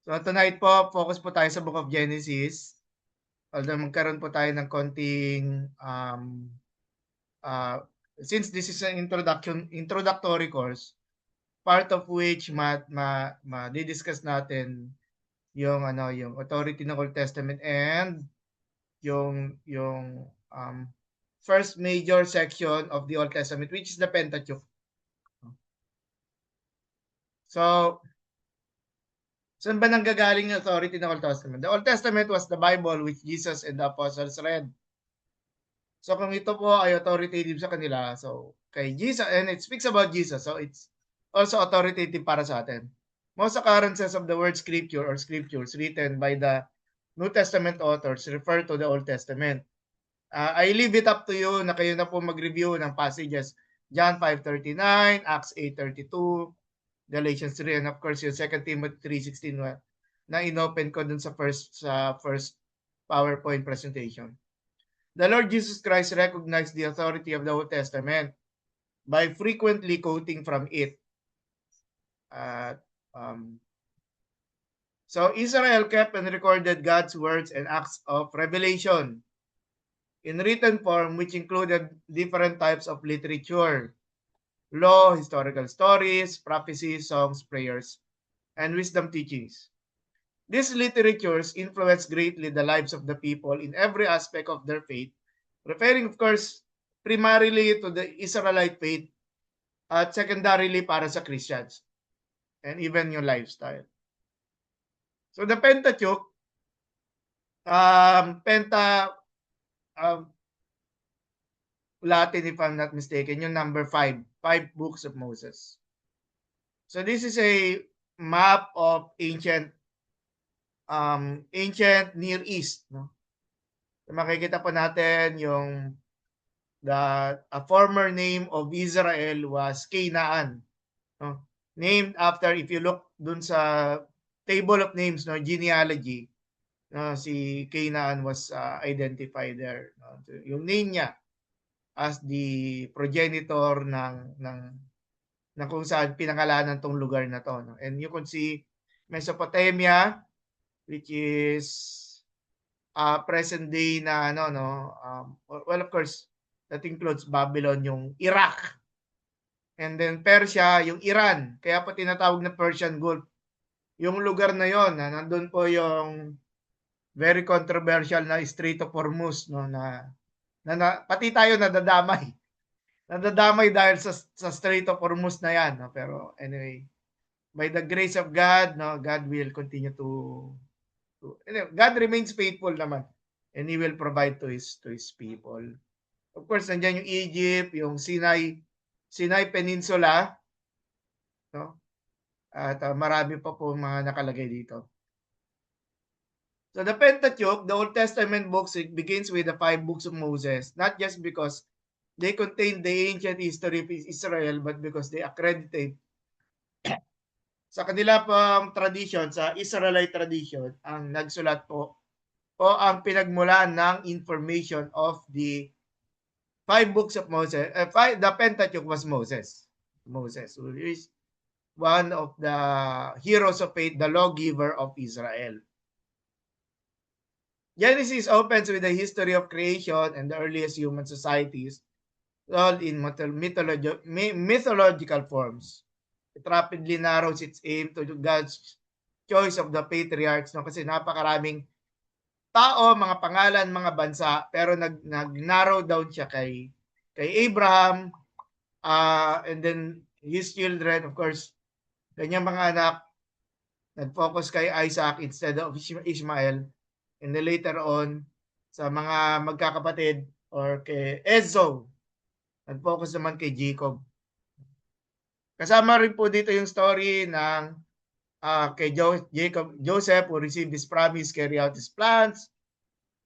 So tonight po, focus po tayo sa Book of Genesis. Although magkaroon po tayo ng konting uh, since this is an introductory course, part of which di-discuss natin yung authority ng Old Testament and yung first major section of the Old Testament, which is the Pentateuch. So, saan ba nanggagaling yung authority ng Old Testament? The Old Testament was the Bible which Jesus and the apostles read. So kung ito po ay authoritative sa kanila, so kay Jesus, and it speaks about Jesus, so it's also authoritative para sa atin. Most occurrences of the word scripture or scriptures written by the New Testament authors refer to the Old Testament. I leave it up to you na kayo na po mag-review ng passages. John 5:39, Acts 8:32, Galatians 3, and of course yung 2 Timothy 3:16 na inopen ko dun sa first PowerPoint presentation. The Lord Jesus Christ recognized the authority of the Old Testament by frequently quoting from it. So Israel kept and recorded God's words and acts of revelation in written form, which included different types of literature: law, historical stories, prophecies, songs, prayers, and wisdom teachings. These literatures influenced greatly the lives of the people in every aspect of their faith, referring, of course, primarily to the Israelite faith at secondarily para sa Christians and even yung lifestyle. So the Pentateuch, Latin if I'm not mistaken, yung number 5 books of Moses. So this is a map of ancient Near East, no? So makikita po natin yung a former name of Israel was Canaan, no? Named after, if you look dun sa table of names, no, genealogy, no, si Canaan was identified there, no? So, yung name niya as the progenitor ng kung saan pinangalanan tong lugar na to, no? And you can see Mesopotamia, which is present day na well, of course that includes Babylon, yung Iraq, and then Persia, yung Iran, kaya po tinatawag na Persian Gulf yung lugar na yon, na nandun po yung very controversial na Strait of Hormuz, no, na pati tayo nadadamay dahil sa Strait of Hormuz na yan, no? Pero anyway, by the grace of God, no, God will continue anyway, God remains faithful naman, and He will provide to His people. Of course, nandiyan yung Egypt, yung Sinai Peninsula, no? At marami pa po mga nakalagay dito. So the Pentateuch, the Old Testament books, it begins with the 5 books of Moses, not just because they contain the ancient history of Israel, but because they accreditate sa kanila pang tradition, sa Israelite tradition, ang nagsulat po o ang pinagmulan ng information of the 5 books of Moses. The Pentateuch was Moses, who is one of the heroes of faith, the lawgiver of Israel. Genesis opens with the history of creation and the earliest human societies, all in mythological forms. It rapidly narrows its aim to God's choice of the patriarchs, no? Kasi napakaraming tao, mga pangalan, mga bansa, pero nag-narrow down siya kay Abraham, and then his children, of course, kanyang mga anak, nag-focus kay Isaac instead of Ishmael, and then later on, sa mga magkakapatid, or kay Esau, nag-focus naman kay Jacob. Kasama rin po dito yung story ng kay Joseph, who received his promise, carry out his plans,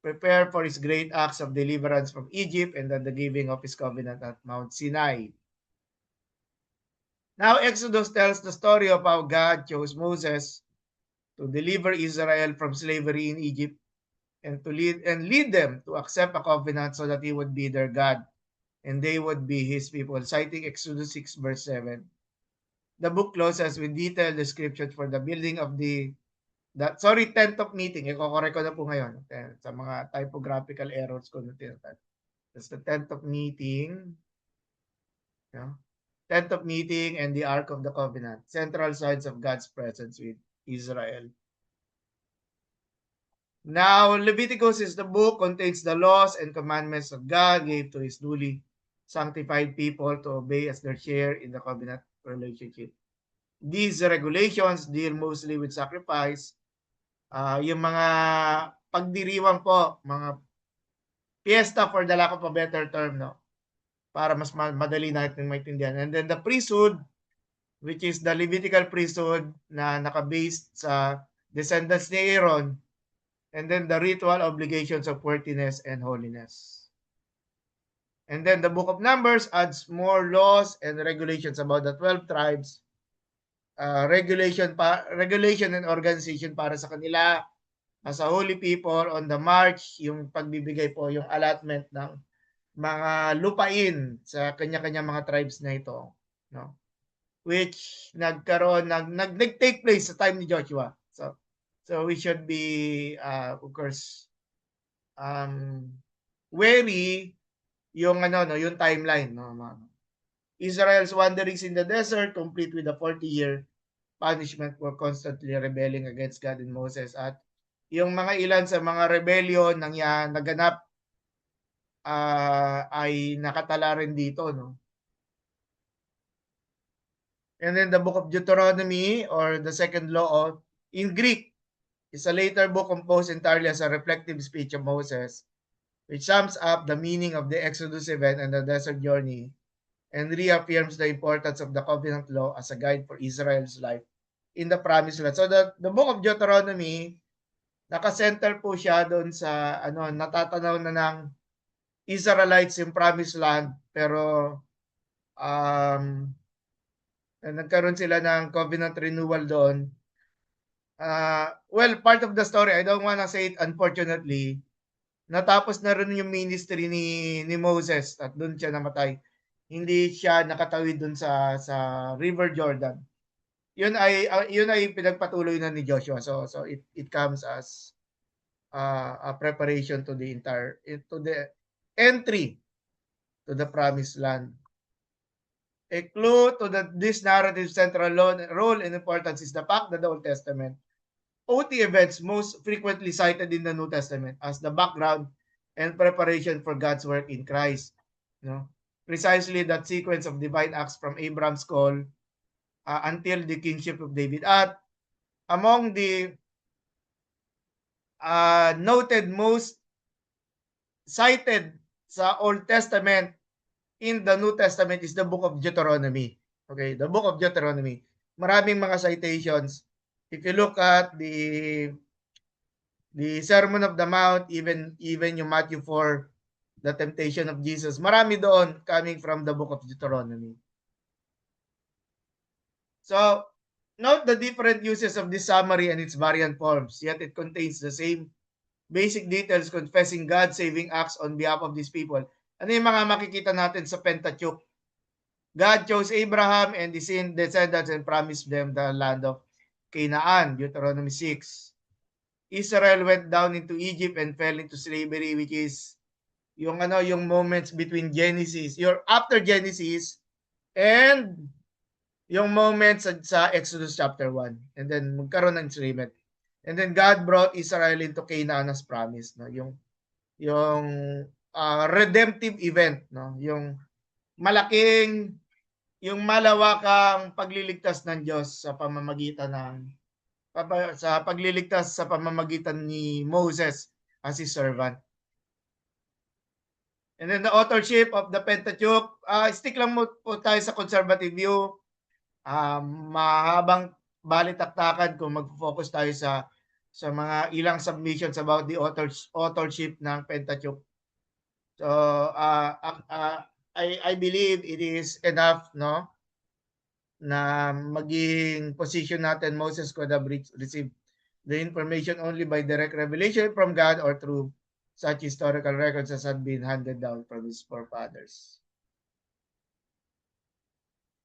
prepare for his great acts of deliverance from Egypt, and then the giving of his covenant at Mount Sinai. Now Exodus tells the story of how God chose Moses to deliver Israel from slavery in Egypt and to lead them to accept a covenant so that He would be their God and they would be His people, citing Exodus 6 verse 7. The book closes with detailed descriptions for the building of the Sorry, 10th of meeting. Iko-correct ko na po ngayon. Sa mga typographical errors ko na tinatawag. That's the 10th of meeting. No? 10th of meeting and the Ark of the Covenant. Central signs of God's presence with Israel. Now, Leviticus is the book, contains the laws and commandments of God gave to his newly sanctified people to obey as their share in the covenant relationship. These regulations deal mostly with sacrifice, yung mga pagdiriwang po, mga fiesta for the lack of a better term, no? Para mas madali natin maintindihan. And then the priesthood, which is the Levitical priesthood na naka-based sa descendants ni Aaron, and then the ritual obligations of worthiness and holiness. And then the book of Numbers adds more laws and regulations about the 12 tribes, regulation and organization para sa kanila as a holy people on the march, yung pagbibigay po, yung allotment ng mga lupain sa kanya-kanya mga tribes na ito, no? Which nag-take place sa time ni Joshua. So we should be of course wary yung yung timeline, no? Israel's wanderings in the desert complete with a 40-year punishment for constantly rebelling against God and Moses, at yung mga ilan sa mga rebellion nang naganap ay nakatala rin dito, no? And then the book of Deuteronomy, or the second law in Greek, is a later book composed entirely as a reflective speech of Moses, which sums up the meaning of the Exodus event and the desert journey, and reaffirms the importance of the covenant law as a guide for Israel's life in the promised land. So the book of Deuteronomy, naka-center po siya doon sa natatanaw na ng Israelites yung promised land, pero nagkaroon sila ng covenant renewal doon. Well, part of the story, I don't wanna say it unfortunately, natapos na rin yung ministry ni Moses at doon siya namatay. Hindi siya nakatawid doon sa River Jordan. Yun ay pinagpatuloy na ni Joshua. So it comes as a preparation to the entry to the promised land. A clue to this narrative central role and importance is the fact that the Old Testament OT events most frequently cited in the New Testament as the background and preparation for God's work in Christ. No? Precisely that sequence of divine acts from Abraham's call until the kingship of David. At among the noted most cited sa Old Testament in the New Testament is the book of Deuteronomy. Okay, the book of Deuteronomy. Maraming mga citations. If you look at the Sermon of the Mount, even yung Matthew 4, the temptation of Jesus, marami doon coming from the book of Deuteronomy. So, note the different uses of this summary and its variant forms, yet it contains the same basic details confessing God's saving acts on behalf of these people. Ano yung mga makikita natin sa Pentateuch? God chose Abraham and his descendants and promised them the land of Canaan, Deuteronomy 6. Israel went down into Egypt and fell into slavery, which is yung moments between Genesis, after Genesis, and yung moments sa Exodus chapter 1. And then magkaroon ng enslavement. And then God brought Israel into Canaan as promised, no? Yung redemptive event, no? Yung malawakang pagliligtas ng Diyos sa pamamagitan ni Moses as his servant. And then the authorship of the Pentateuch, stick lang po tayo sa conservative view. Mahabang balitaktakan kung mag-focus tayo sa mga ilang submissions about the authorship ng Pentateuch. So I believe it is enough, no, na maging position natin Moses could have received the information only by direct revelation from God or through such historical records as had been handed down from his forefathers.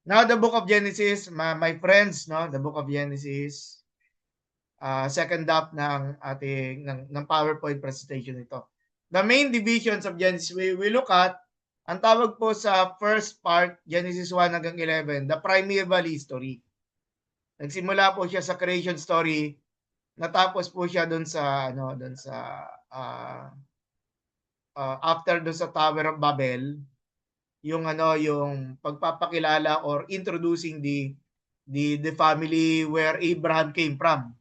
Now the book of Genesis, my friends, no, the book of Genesis, second half ng ating ng PowerPoint presentation nito. The main divisions of Genesis we look at, ang tawag po sa first part, Genesis 1 hanggang 11, the primeval history. Nagsimula po siya sa creation story, natapos po siya doon sa after doon sa Tower of Babel, yung yung pagpapakilala or introducing the family where Abraham came from,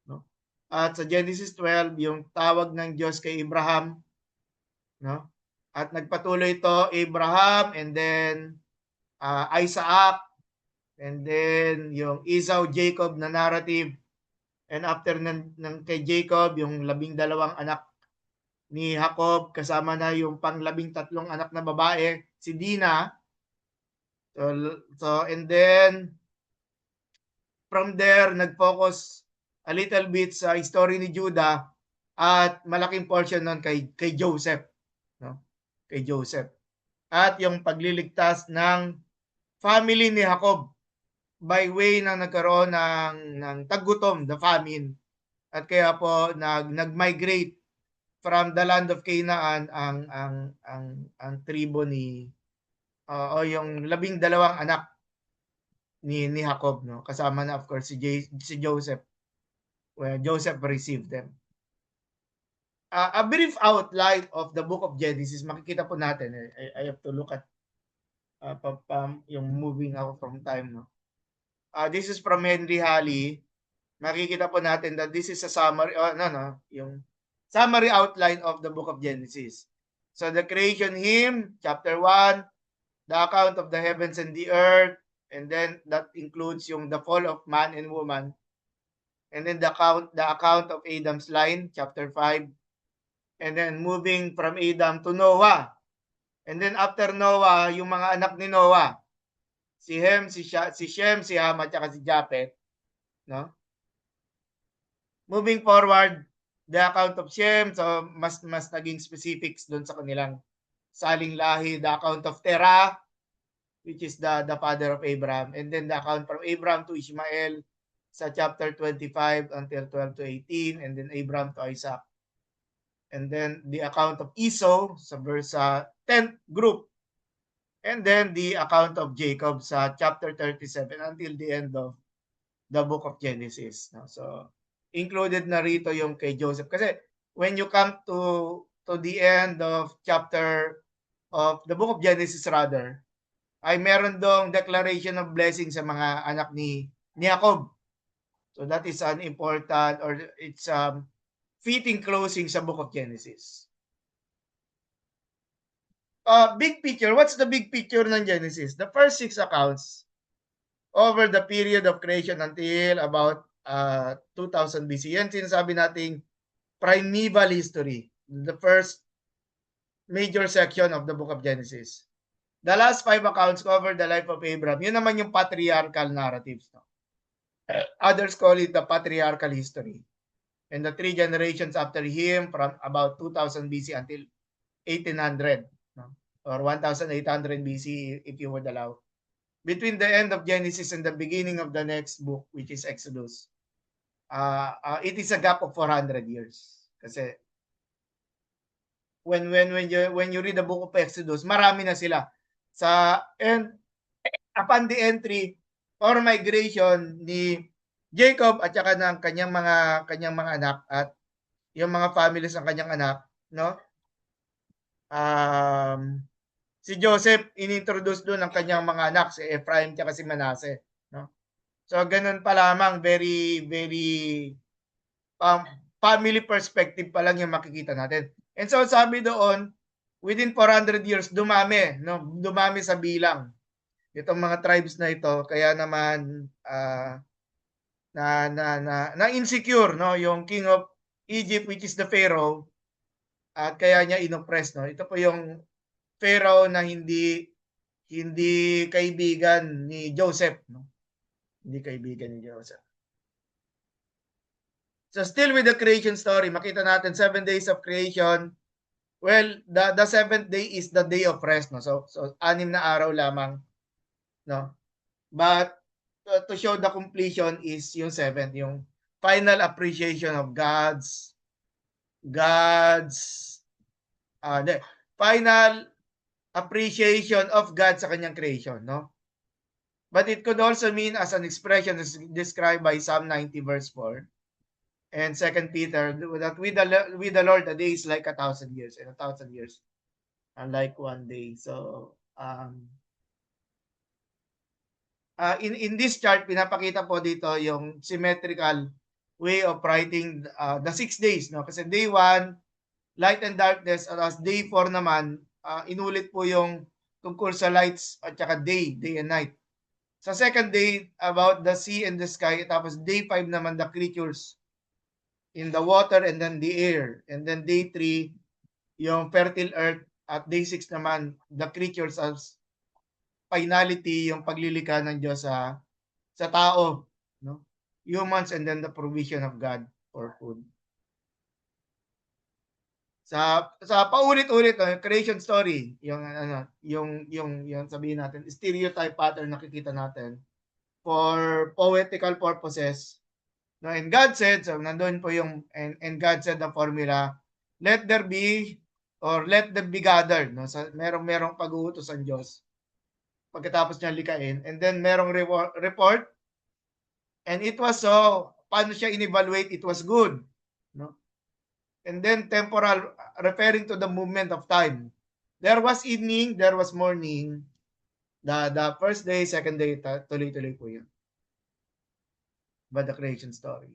no? At sa Genesis 12, yung tawag ng Diyos kay Abraham, no? At nagpatuloy ito Abraham, and then Isaac, and then yung Esau Jacob na narrative, and after ng kay Jacob yung 12 anak ni Jacob, kasama na yung pang-13 anak na babae, si Dina. So and then from there nag-focus a little bit sa story ni Judah, at malaking portion nun kay Joseph, no? Kay Joseph. At yung pagliligtas ng family ni Jacob by way na nagkaroon ng taggutom, the famine. At kaya po nag-migrate from the land of Canaan ang tribo ni o yung 12 anak ni Jacob, no? Kasama na of course si Joseph. Well, Joseph received them. A brief outline of the book of Genesis, makikita po natin. I have to look at yung moving out from time, no? This is from Henry Halley. Makikita po natin that this is a summary, yung summary outline of the book of Genesis. So the creation hymn, chapter 1, the account of the heavens and the earth, and then that includes yung the fall of man and woman. And then the account of Adam's line, chapter 5. And then moving from Adam to Noah. And then after Noah, yung mga anak ni Noah, si Shem, si Ham, at saka si Japheth, no? Moving forward, the account of Shem, so mas naging specifics doon sa kanilang saling lahi, the account of Terah, which is the father of Abraham, and then the account from Abraham to Ishmael sa chapter 25 until 12 to 18, and then Abraham to Isaac. And then the account of Esau sa verse 10th group. And then the account of Jacob sa chapter 37 until the end of the book of Genesis. So included na rito yung kay Joseph. Kasi when you come to the end of chapter of the book of Genesis rather, ay meron dong declaration of blessing sa mga anak ni Jacob. So that is an important, or it's fitting closing sa book of Genesis. Big picture, what's the big picture ng Genesis? The first 6 accounts over the period of creation until about 2000 BC. Yan sinasabi nating primeval history, the first major section of the book of Genesis. The last 5 accounts cover the life of Abraham. Yun naman yung patriarchal narratives, no? Others call it the patriarchal history. And the 3 generations after him from about 2000 BC until 1800, no? Or 1800 BC if you would allow. Between the end of Genesis and the beginning of the next book, which is Exodus, it is a gap of 400 years. Kasi when you read the book of Exodus, marami na sila and upon the entry or migration ni Jacob at saka ng kanyang mga anak at yung mga families ng kanyang anak, no? Si Joseph inintroduce doon ng kanyang mga anak, si Ephraim at si Manasseh, no? So ganun pa lamang, very family perspective pa lang yung makikita natin. And so sabi doon, within 400 years dumami, no? Dumami sa bilang itong mga tribes na ito, kaya naman na insecure, no, yung king of Egypt, which is the Pharaoh, at kaya niya inoppress, no. Ito po yung Pharaoh na hindi kaibigan ni Joseph, no. Hindi kaibigan ni Joseph. So still with the creation story, makita natin 7 days of creation. Well, the 7th day is the day of rest, no. So 6 na araw lamang, no. But to show the completion is yung 7th, yung final appreciation of God's final appreciation of God sa kanyang creation, no? But it could also mean as an expression described by Psalm 90 verse 4 and 2 Peter that with the Lord a day is like 1,000 years and 1,000 years unlike one day. So in this chart pinapakita po dito yung symmetrical way of writing the 6 days, no? Kasi day 1 light and darkness, at as day 4 naman inulit po yung tungkol sa lights at saka day and night. Sa second day about the sea and the sky, tapos day 5 naman the creatures in the water and then the air, and then day 3 yung fertile earth, at day 6 naman the creatures as finality, yung paglilikha ng Diyos sa tao, no? Humans, and then the provision of God for food. Sa paulit-ulit creation story, yung yung sabihin natin stereotype pattern nakikita natin for poetical purposes. No, and God said, so nandoon po yung and God said the formula, let there be or let them be gathered, no? So merong pag-uutos ang Diyos pagkatapos niya likain, and then merong report, and it was so. Paano siya in-evaluate? It was good, no? And then temporal, referring to the movement of time. There was evening, there was morning. The first day, second day, tuloy-tuloy po yun. But the creation story.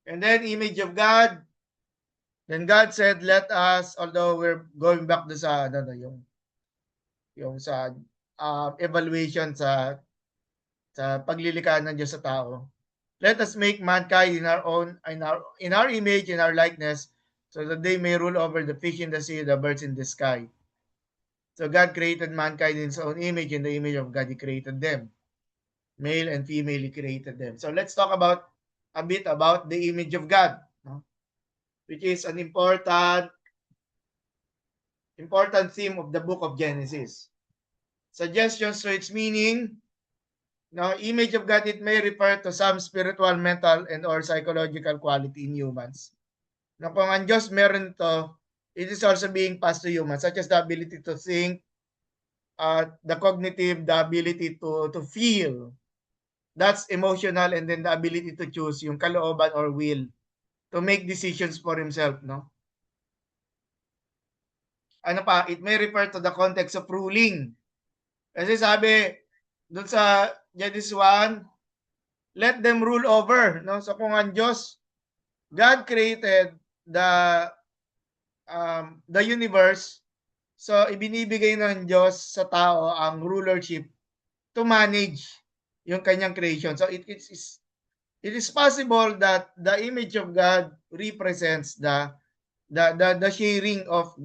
And then image of God. Then God said, let us, although we're going back to sa yung sa evaluation sa paglilikha ng Diyos sa tao. Let us make mankind in our image, in our likeness, so that they may rule over the fish in the sea, the birds in the sky. So God created mankind in his own image, in the image of God he created them. Male and female he created them. So let's talk a bit about the image of God, no? Which is an important theme of the book of Genesis. Suggestions to its meaning. Now, image of God, it may refer to some spiritual, mental, and or psychological quality in humans. Now, kung ang Diyos meron ito, it is also being passed to humans, such as the ability to think, the cognitive, the ability to feel. That's emotional, and then the ability to choose, yung kalooban or will, to make decisions for himself, no? Ano pa, it may refer to the context of ruling. Kasi sabi, doon sa Genesis 1, let them rule over, no? So kung ang Diyos, God created the universe, so ibinibigay ng Diyos sa tao ang rulership to manage yung kanyang creation. So it is possible that the image of God represents the sharing of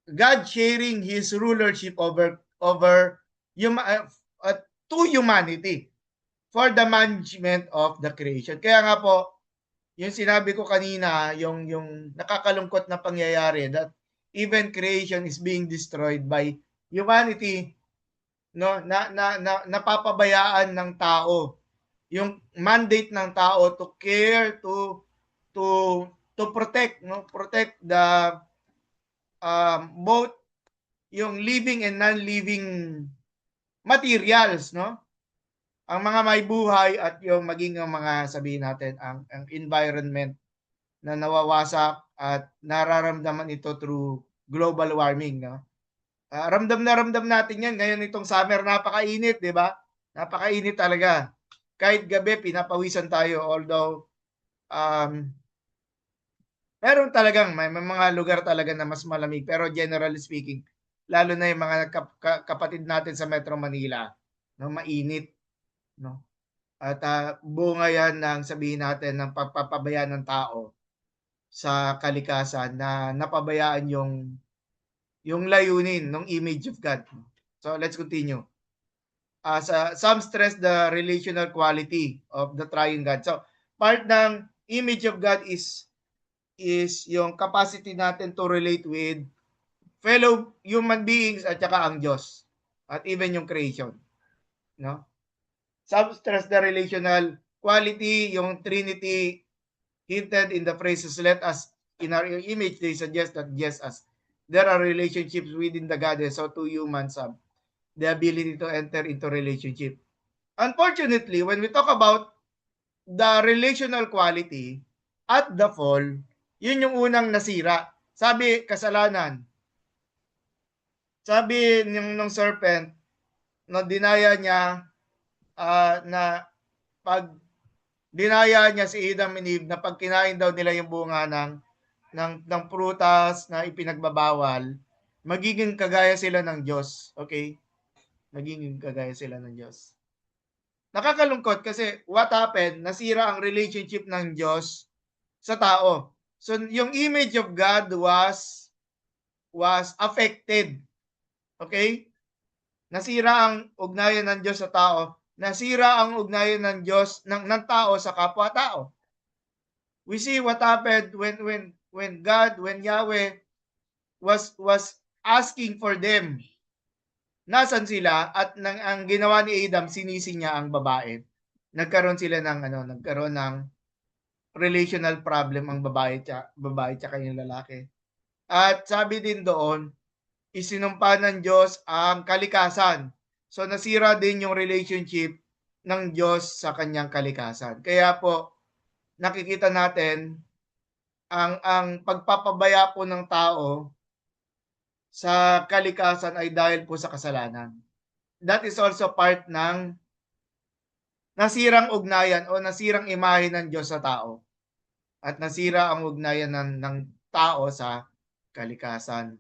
God sharing his rulership over to humanity for the management of the creation. Kaya nga po, yung sinabi ko kanina, yung nakakalungkot na pangyayari that even creation is being destroyed by humanity, no? Napapabayaan ng tao yung mandate ng tao to care, to protect, no? Protect the both yung living and non-living materials, no? Ang mga may buhay at yung maging ang mga sabihin natin ang environment na nawawasak at nararamdaman ito through global warming, no? Ramdam natin 'yan ngayon itong summer, napakainit, 'di ba? Napakainit talaga. Kahit gabi pinapawisan tayo, although meron talagang may mga lugar talaga na mas malamig, pero generally speaking, lalo na yung mga kapatid natin sa Metro Manila, no, mainit, no? At bunga yan ng sabihin natin ng pagpapabayaan ng tao sa kalikasan na napabayaan yung layunin ng image of God. So let's continue. Some stress the relational quality of the triune God. So part ng image of God is yung capacity natin to relate with fellow human beings at saka ang Diyos at even yung creation, no? Some stress the relational quality, yung Trinity hinted in the phrases, let us in our image, they suggest that just as there are relationships within the Godhead, so two humans have the ability to enter into relationship. Unfortunately, when we talk about the relational quality at the fall, yun yung unang nasira. Sabi, kasalanan. Sabi nung serpent, na dinaya niya, na pag dinaya niya si Adam and Eve na pag kinain daw nila yung bunga ng prutas na ipinagbabawal, magiging kagaya sila ng Diyos. Okay? Magiging kagaya sila ng Diyos. Nakakalungkot kasi what happened, nasira ang relationship ng Diyos sa tao. So yung image of God was affected. Okay? Nasira ang ugnayan ng Diyos sa tao. Nasira ang ugnayan ng Diyos ng tao sa kapwa-tao. We see what happened when God, when Yahweh was asking for them. Nasaan sila at ang ginawa ni Adam, sinisi niya ang babae. Nagkaroon sila nagkaroon ng relational problem ang babae tsaka yung lalaki. At sabi din doon, isinumpa ng Diyos ang kalikasan. So nasira din yung relationship ng Diyos sa kanyang kalikasan. Kaya po nakikita natin ang pagpapabaya po ng tao sa kalikasan ay dahil po sa kasalanan. That is also part ng nasirang ugnayan o nasirang imahe ng Diyos sa tao. At nasira ang ugnayan ng tao sa kalikasan.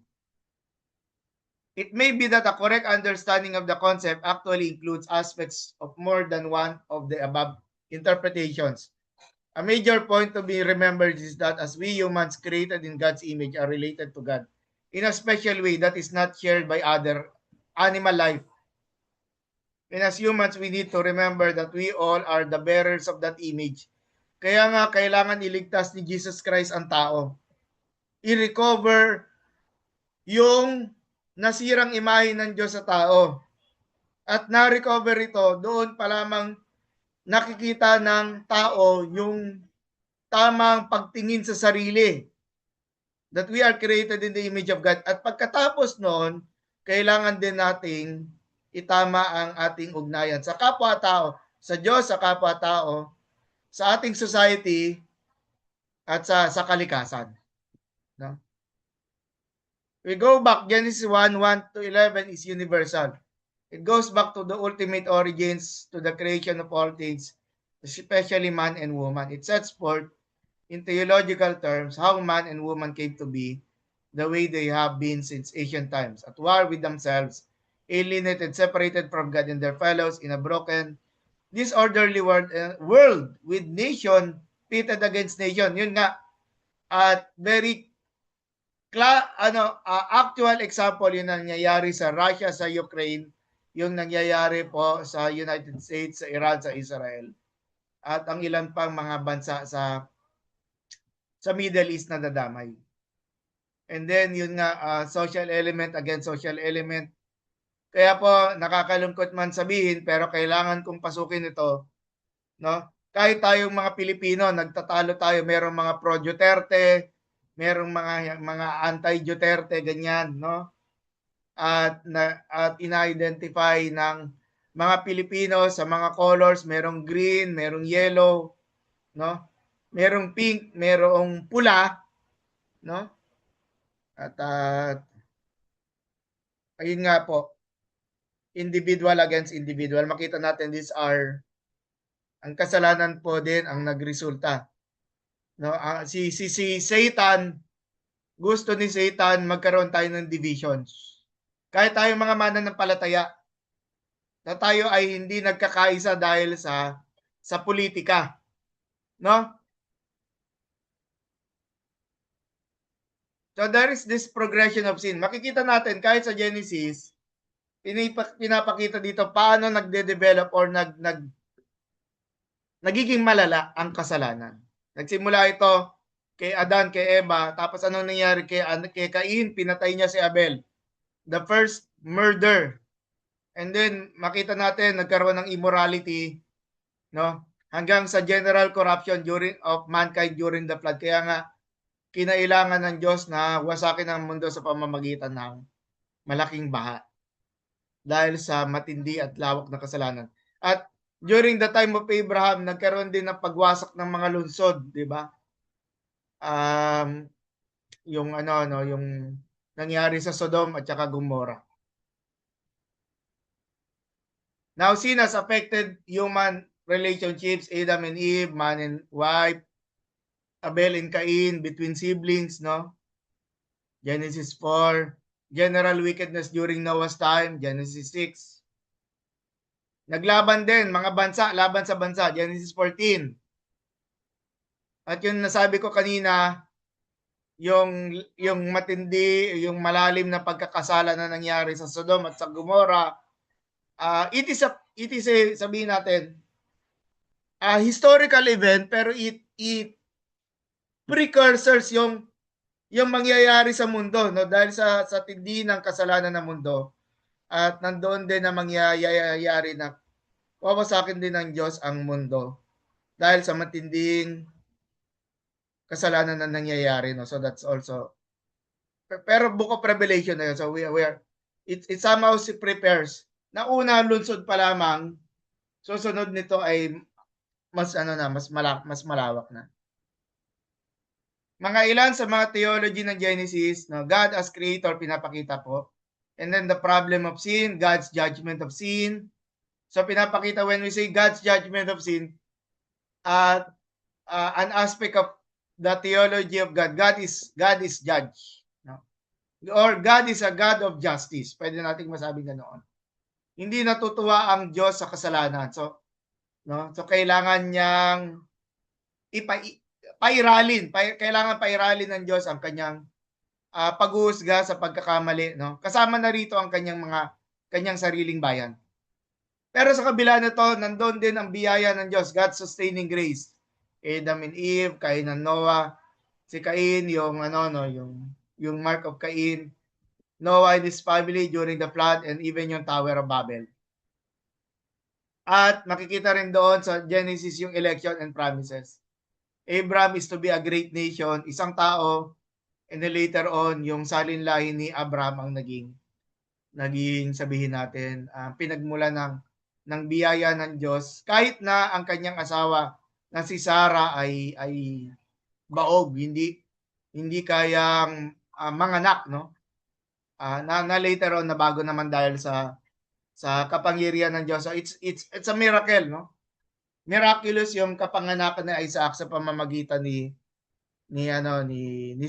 It may be that a correct understanding of the concept actually includes aspects of more than one of the above interpretations. A major point to be remembered is that as we humans created in God's image are related to God in a special way that is not shared by other animal life. And as humans, we need to remember that we all are the bearers of that image. Kaya nga, kailangan iligtas ni Jesus Christ ang tao. I-recover yung nasirang imahe ng Diyos sa tao. At na-recover ito, doon pa lamang nakikita ng tao yung tamang pagtingin sa sarili. That we are created in the image of God. At pagkatapos noon, kailangan din nating itama ang ating ugnayan sa kapwa-tao, sa Diyos, sa kapwa-tao, sa ating society, at sa kalikasan. No? We go back, Genesis 1:1 to 11 is universal. It goes back to the ultimate origins, to the creation of all things, especially man and woman. It sets forth in theological terms how man and woman came to be the way they have been since ancient times, at war with themselves, alienated, separated from God and their fellows in a broken, disorderly world with nation pitted against nation. Yun nga, at very actual example yung nangyayari sa Russia, sa Ukraine, yung nangyayari po sa United States, sa Iran, sa Israel, at ang ilan pang mga bansa sa Middle East na dadamay. And then yun nga, social element against social element. Kaya po nakakalungkot man sabihin pero kailangan kong pasukin ito, no? Kahit tayong mga Pilipino, nagtatalo tayo, merong mga pro Duterte, merong mga anti-Duterte ganyan, no? At ina-identify ng mga Pilipino sa mga colors, merong green, merong yellow, no? Merong pink, merong pula, no? At ayun nga po, individual against individual. Makita natin these are ang kasalanan po din ang nagresulta. No, si Satan, gusto ni Satan magkaroon tayo ng divisions. Kahit tayong mga mananampalataya, na tayo ay hindi nagkakaisa dahil sa politika, no? So there is this progression of sin. Makikita natin kahit sa Genesis, pinapakita dito paano nagde-develop or nagiging malala ang kasalanan. Nagsimula ito kay Adan, kay Eva, tapos anong nangyari kay Cain? Pinatay niya si Abel. The first murder. And then makita natin nagkaroon ng immorality, no? hanggang sa general corruption of mankind during the flood. Kaya nga, kinailangan ng Diyos na wasakin ang mundo sa pamamagitan ng malaking baha dahil sa matindi at lawak na kasalanan. At during the time of Abraham, nagkaroon din ng pagwasak ng mga lungsod, di ba? Yung yung nangyari sa Sodom at saka Gomorrah. Now, sin has affected human relationships, Adam and Eve, man and wife, Abel and Cain, between siblings, no? Genesis 4. General wickedness during Noah's time, Genesis 6. Naglaban din, mga bansa, laban sa bansa, Genesis 14. At yung nasabi ko kanina, yung matindi, yung malalim na pagkakasala na nangyari sa Sodom at sa Gomorrah, it is sabihin natin, historical event, pero it precursors yung mangyayari sa mundo, no? Dahil sa tindi ng kasalanan ng mundo, at nandoon din na mangyayari na wawasakin din ng Diyos ang mundo dahil sa matinding kasalanan na nangyayari, no? So that's also, pero book of Revelation na yun. So we are, it somehow prepares na una lungsod pa lamang, susunod nito ay mas mas malawak na. Mga ilan sa mga theology ng Genesis, no, God as creator pinapakita po. And then the problem of sin, God's judgment of sin. So pinapakita when we say God's judgment of sin, an aspect of the theology of God, God is judge, no? Or God is a God of justice. Pwede nating masabing ganoon. Hindi natutuwa ang Diyos sa kasalanan. So, no? So kailangan niyang kailangan pairalin ng Diyos ang kanyang pag-uusga sa pagkakamali, no? Kasama na rito ang kanyang sariling bayan. Pero sa kabila nito, nandoon din ang biyaya ng Diyos, God's sustaining grace. Adam and Eve, Cain and Noah, si Cain, yung mark of Cain, Noah and his family during the flood, and even yung Tower of Babel. At makikita rin doon sa Genesis yung election and promises. Abraham is to be a great nation, isang tao, and then later on, yung salinlahi ni Abraham ang naging sabihin natin, pinagmula ng biyaya ng Diyos, kahit na ang kanyang asawa na si Sarah ay baog, hindi kayang manganak, no? Na later on nabago naman dahil sa kapangyarihan ng Diyos. So it's a miracle, no? Miraculous yung kapanganakan ni Isaac sa pamamagitan ni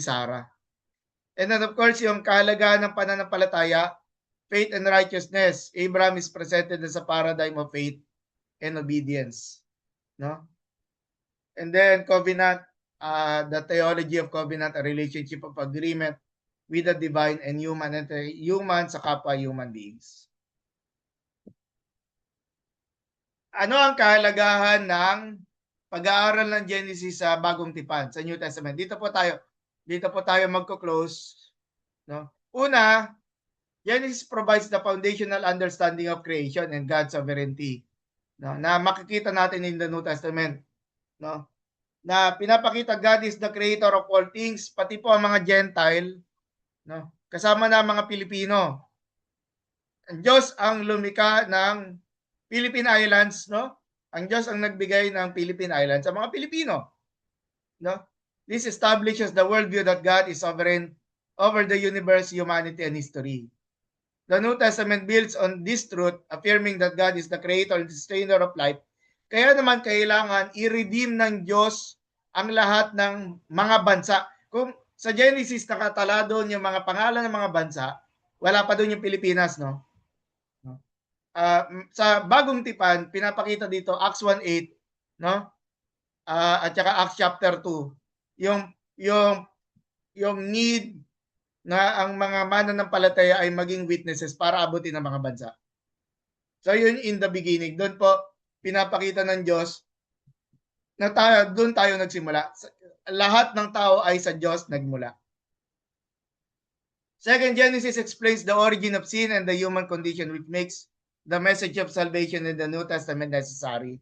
Sarah. And then of course, yung kahalagahan ng pananampalataya, faith and righteousness. Abraham is presented as a paradigm of faith and obedience, no? And then covenant, the theology of covenant, a relationship of agreement with the divine and human sa kapwa human beings. Ano ang kahalagahan ng pag-aaral ng Genesis sa Bagong Tipan, sa New Testament? Dito po tayo magko-close, no? Una, Genesis provides the foundational understanding of creation and God's sovereignty, no? Na makikita natin in the New Testament, no? Na pinapakita God is the creator of all things, pati po ang mga Gentile, no? Kasama na ang mga Pilipino. Ang Diyos ang lumikha ng Philippine Islands, no? Ang Diyos ang nagbigay ng Philippine Islands sa mga Pilipino, no? This establishes the worldview that God is sovereign over the universe, humanity, and history. The New Testament builds on this truth, affirming that God is the creator and sustainer of life. Kaya naman kailangan i-redeem ng Diyos ang lahat ng mga bansa. Kung sa Genesis nakatala doon yung mga pangalan ng mga bansa, wala pa doon yung Pilipinas, no? Sa Bagong Tipan, pinapakita dito Acts 1:8, no? At saka Acts chapter 2, yung need na ang mga mananampalataya ay maging witnesses para abutin ang mga bansa. So yun in the beginning, doon po pinapakita ng Diyos na doon tayo nagsimula. Lahat ng tao ay sa Diyos nagmula. Second, Genesis explains the origin of sin and the human condition, which makes the message of salvation in the New Testament necessary.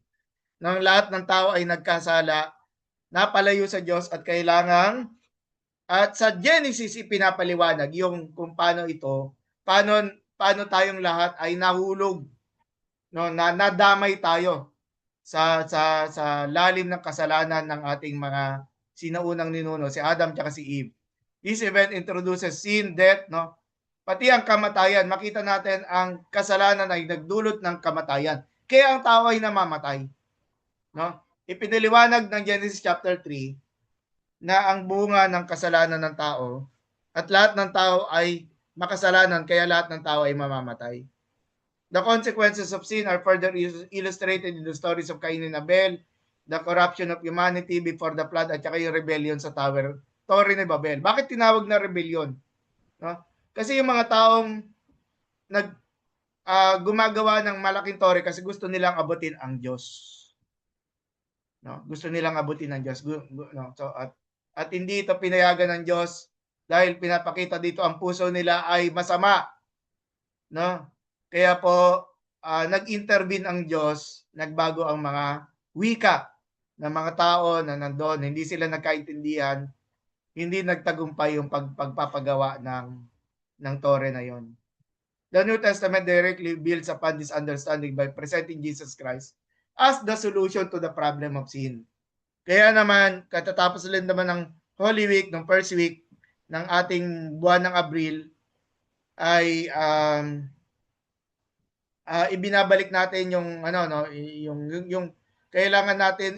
ng lahat ng tao ay nagkasala, napalayo sa Diyos at kailangang at sa Genesis ipinapaliwanag yung kung paano ito, paano tayong lahat ay nahulog, no, na nadamay tayo sa lalim ng kasalanan ng ating mga sinaunang ninuno, si Adam at si Eve. This event introduces sin, death, no? Pati ang kamatayan. Makita natin ang kasalanan ay nagdulot ng kamatayan. Kaya ang tao ay namamatay, no? Ipinaliwanag ng Genesis chapter 3 na ang bunga ng kasalanan ng tao at lahat ng tao ay makasalanan kaya lahat ng tao ay mamamatay. The consequences of sin are further illustrated in the stories of Cain and Abel, the corruption of humanity before the flood at saka yung rebellion sa Torre ni Babel. Bakit tinawag na rebellion? No? Kasi yung mga taong gumagawa ng malaking tore kasi gusto nilang abutin ang Diyos. No? Gusto nilang abutin ang Diyos. No? So, at hindi ito pinayagan ng Diyos dahil pinapakita dito ang puso nila ay masama. No? Kaya po, nag-intervene ang Diyos, nagbago ang mga wika ng mga tao na nandoon, hindi sila nagkaintindihan, hindi nagtagumpay yung pagpapagawa ng tore na yon. The New Testament directly builds upon this understanding by presenting Jesus Christ as the solution to the problem of sin. Kaya naman, katatapos lang naman ng Holy Week, ng first week ng ating buwan ng Abril, ay ibinabalik natin yung yung kailangan natin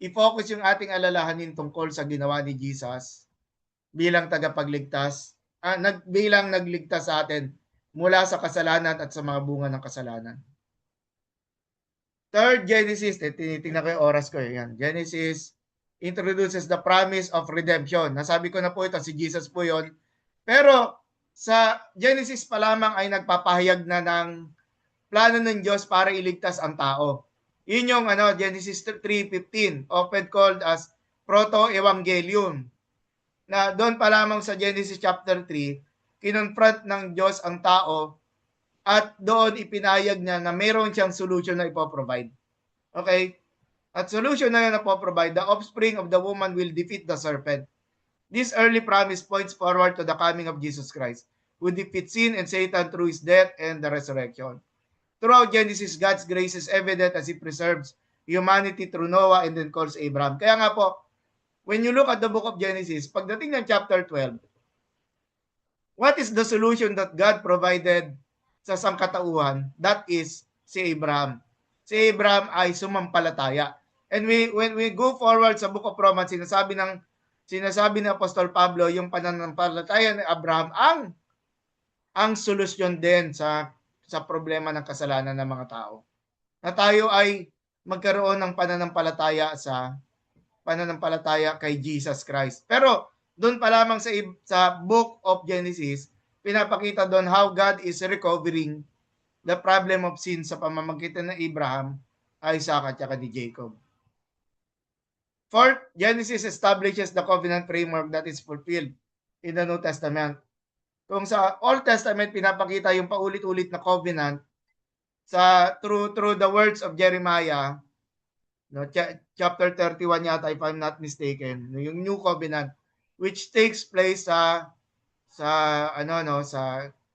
i-focus yung ating alalahanin tungkol sa ginawa ni Jesus bilang tagapagligtas, bilang nagligtas sa atin mula sa kasalanan at sa mga bunga ng kasalanan. Third, Genesis, tinitingnan ko yung oras ko. Yan. Genesis introduces the promise of redemption. Nasabi ko na po ito, si Jesus po yon. Pero sa Genesis pa lamang ay nagpapahayag na ng plano ng Diyos para iligtas ang tao. Yun yung Genesis 3:15, often called as proto-evangelium. Na doon pa lamang sa Genesis chapter 3, kinonfront ng Diyos ang tao at doon ipinahayag niya na mayroon siyang solution na ipoprovide. Okay? At solution na yun na po-provide, the offspring of the woman will defeat the serpent. This early promise points forward to the coming of Jesus Christ, who defeats sin and Satan through his death and the resurrection. Throughout Genesis, God's grace is evident as He preserves humanity through Noah and then calls Abraham. Kaya nga po, when you look at the book of Genesis, pagdating ng chapter 12, what is the solution that God provided sa sangkatauhan? That is si Abraham. Si Abraham ay sumampalataya. And when we go forward sa book of Romans, sinasabi ni Apostol Pablo yung pananampalataya ni Abraham ang solusyon din sa problema ng kasalanan ng mga tao. Na tayo ay magkaroon ng pananampalataya kay Jesus Christ. Pero doon pa lamang sa book of Genesis, pinapakita doon how God is recovering the problem of sin sa pamamagitan ng Abraham, Isaac at saka ni Jacob. Fourth, Genesis establishes the covenant framework that is fulfilled in the New Testament. Kung sa Old Testament pinapakita yung paulit-ulit na covenant through the words of Jeremiah, chapter 31 yata if I'm not mistaken, yung new covenant which takes place sa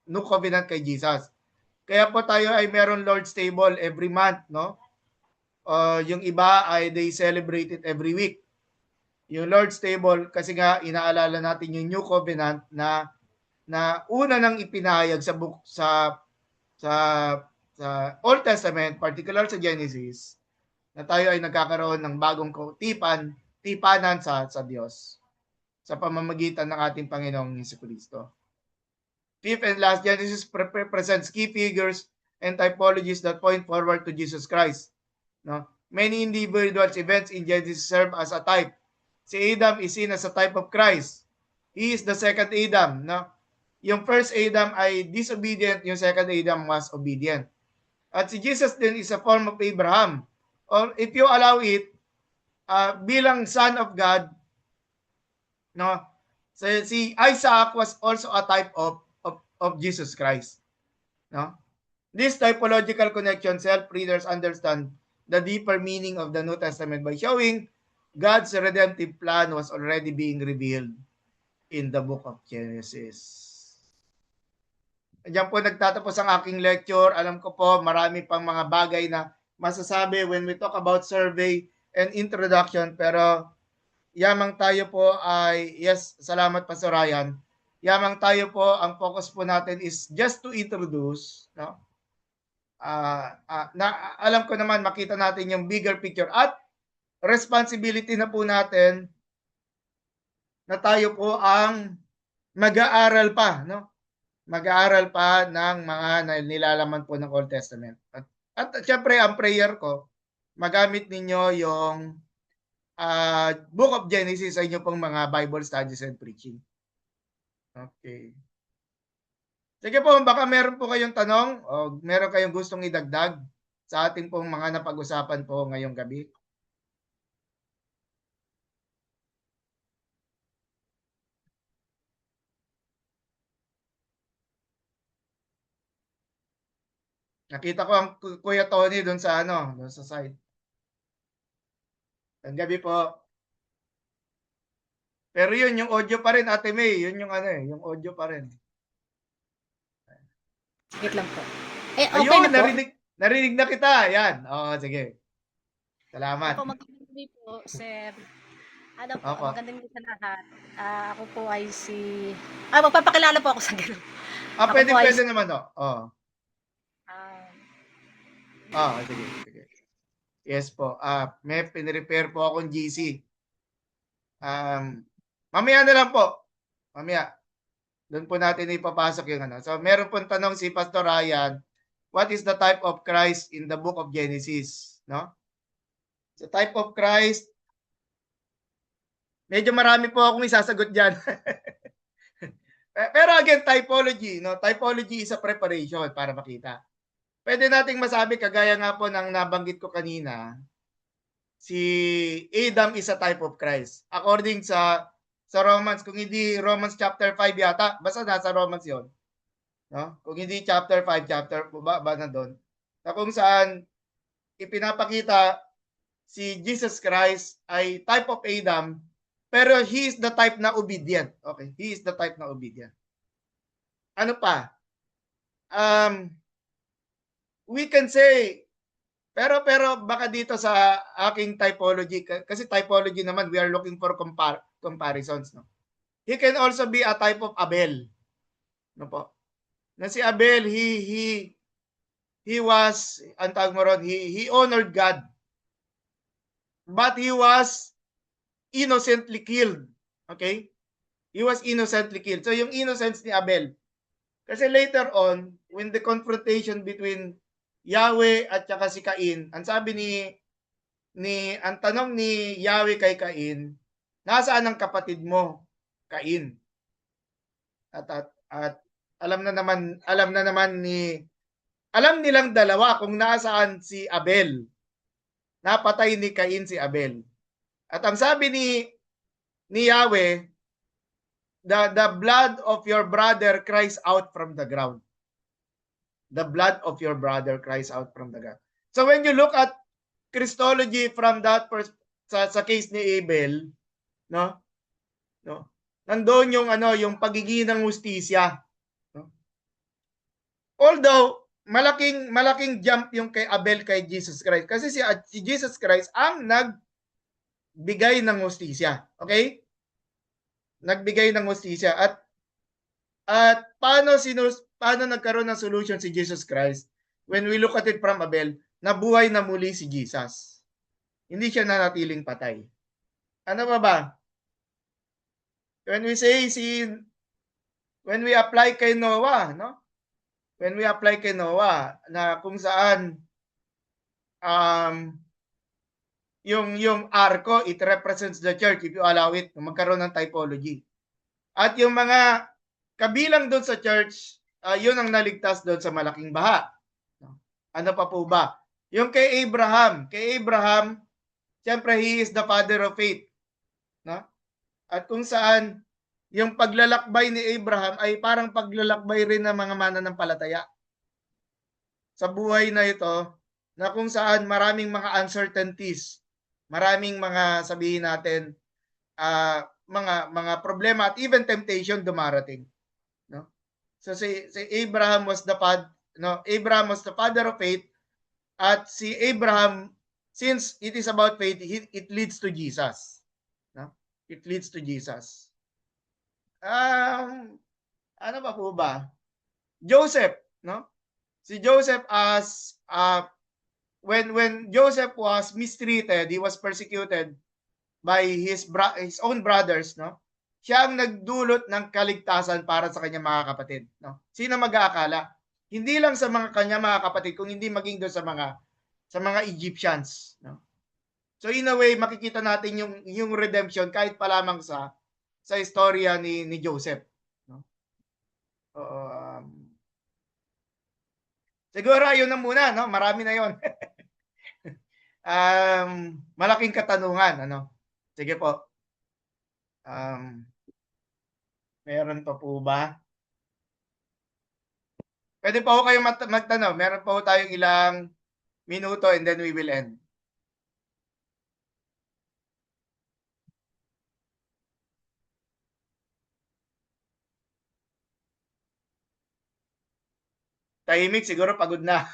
new covenant kay Jesus. Kaya po tayo ay meron Lord's table every month, no? Yung iba ay they celebrate it every week. Yung Lord's table kasi nga inaalala natin yung new covenant na una nang ipinahayag sa Old Testament, particular sa Genesis, na tayo ay nagkakaroon ng bagong tipanan sa Diyos sa pamamagitan ng ating Panginoong Jesucristo. Fifth and last, Genesis presents key figures and typologies that point forward to Jesus Christ. No? Many individuals, events in Genesis serve as a type. Si Adam is seen as a type of Christ. He is the second Adam. No? Yung first Adam ay disobedient, yung second Adam was obedient. At si Jesus din is a form of Abraham. Or if you allow it, bilang son of God, no? Si Isaac was also a type of Jesus Christ. No? This typological connection help readers understand the deeper meaning of the New Testament by showing God's redemptive plan was already being revealed in the book of Genesis. Diyan po nagtatapos ang aking lecture. Alam ko po marami pang mga bagay na masasabi when we talk about survey and introduction, pero yamang tayo po ay, yes, salamat Pastor Ryan. Yamang tayo po, ang focus po natin is just to introduce, no? Na alam ko naman makita natin yung bigger picture at responsibility na po natin na tayo po ang mag-aaral pa, no? Mag-aaral pa ng mga nilalaman po ng Old Testament. At syempre, ang prayer ko, magamit ninyo yung Book of Genesis sa inyo pong mga Bible studies and preaching. Okay. Sige po, baka meron po kayong tanong o meron kayong gustong idagdag sa ating pong mga napag-usapan po ngayong gabi. Nakita ko ang Kuya Tony doon sa doon sa side. Ang gabi po. Pero yun, yung audio pa rin, Ate May. Yun yung yung audio pa rin. Wait lang po. Okay ayun, na po. Narinig na kita. Yan. Oo, sige. Salamat. Ako magandang gabi po, sir. Ano po, magandang gabi sa lahat. Ako po ay si... magpapakilala po ako sa gano'n. Pwede naman, oh. Sige. Yes po. May pinrepair po akong GC. Mamaya na lang po. Mamaya. Doon po natin ipapasok yung So, meron pong tanong si Pastor Ryan, what is the type of Christ in the book of Genesis? No? So, type of Christ, medyo marami po akong isasagot dyan. Pero again, typology. No? Typology is a preparation para makita. Pwede nating masabi, kagaya nga po ng nabanggit ko kanina, si Adam is a type of Christ. According sa Romans, kung hindi Romans chapter 5 yata, basta nasa Romans yon. No? Kung hindi chapter 5, chapter ba na doon. Na kung saan ipinapakita si Jesus Christ ay type of Adam, pero he is the type na obedient. Okay, he is the type na obedient. Ano pa? We can say, pero baka dito sa aking typology, kasi typology naman, we are looking for comparisons. No? He can also be a type of Abel. No po? Na si Abel, he was, ang tawag mo ron, he honored God. But he was innocently killed. Okay? He was innocently killed. So yung innocence ni Abel. Kasi later on, when the confrontation between Yahweh at saka si Cain, ang sabi ang tanong ni Yahweh kay Cain, nasaan ang kapatid mo, Cain? At alam nilang dalawa kung nasaan si Abel. Napatay ni Cain si Abel. At ang sabi ni Yahweh, the blood of your brother cries out from the ground. The blood of your brother cries out from the ground. So when you look at Christology from that sa case ni Abel, no? Nandoon yung yung pagiging ng hustisya. No? Although malaking jump yung kay Abel kay Jesus Christ kasi si Jesus Christ ang nagbigay ng hustisya. Okay? Nagbigay ng hustisya at paano nagkaroon ng solution si Jesus Christ? When we look at it from Abel, nabuhay na muli si Jesus. Hindi siya nanatiling patay. Ano ba? When we apply kay Noah, no? When we apply kay Noah, na kung saan yung arko, it represents the church if you allow it, magkaroon ng typology. At yung mga kabilang doon sa church, yun ang naligtas doon sa malaking baha. Ano pa po ba? Yung kay Abraham, siyempre he is the father of faith. No? At kung saan yung paglalakbay ni Abraham ay parang paglalakbay rin ng mga mananampalataya. sa buhay na ito na kung saan maraming mga uncertainties, maraming mga sabihin natin mga problema at even temptation dumarating, no? So si Abraham was Abraham was the father of faith, at si Abraham, since it is about faith, it leads to Jesus, no? It leads to Jesus. Ano pa po ba? Joseph, no? Si Joseph, as when Joseph was mistreated, he was persecuted by his own brothers, no? Siya ang nagdulot ng kaligtasan para sa kanyang mga kapatid, no? Sino mag-aakala? Hindi lang sa kanyang mga kapatid, kung hindi maging doon sa mga Egyptians, no? So in a way, makikita natin yung redemption kahit pa lamang sa istorya ni Joseph, no? Siguro ayun na muna, no? Marami na 'yon. Malaking katanungan, ano? Sige po. Meron pa po ba? Pwede pa ho kayong magtanong. Meron pa ho tayong ilang minuto and then we will end. Tahimik, siguro pagod na.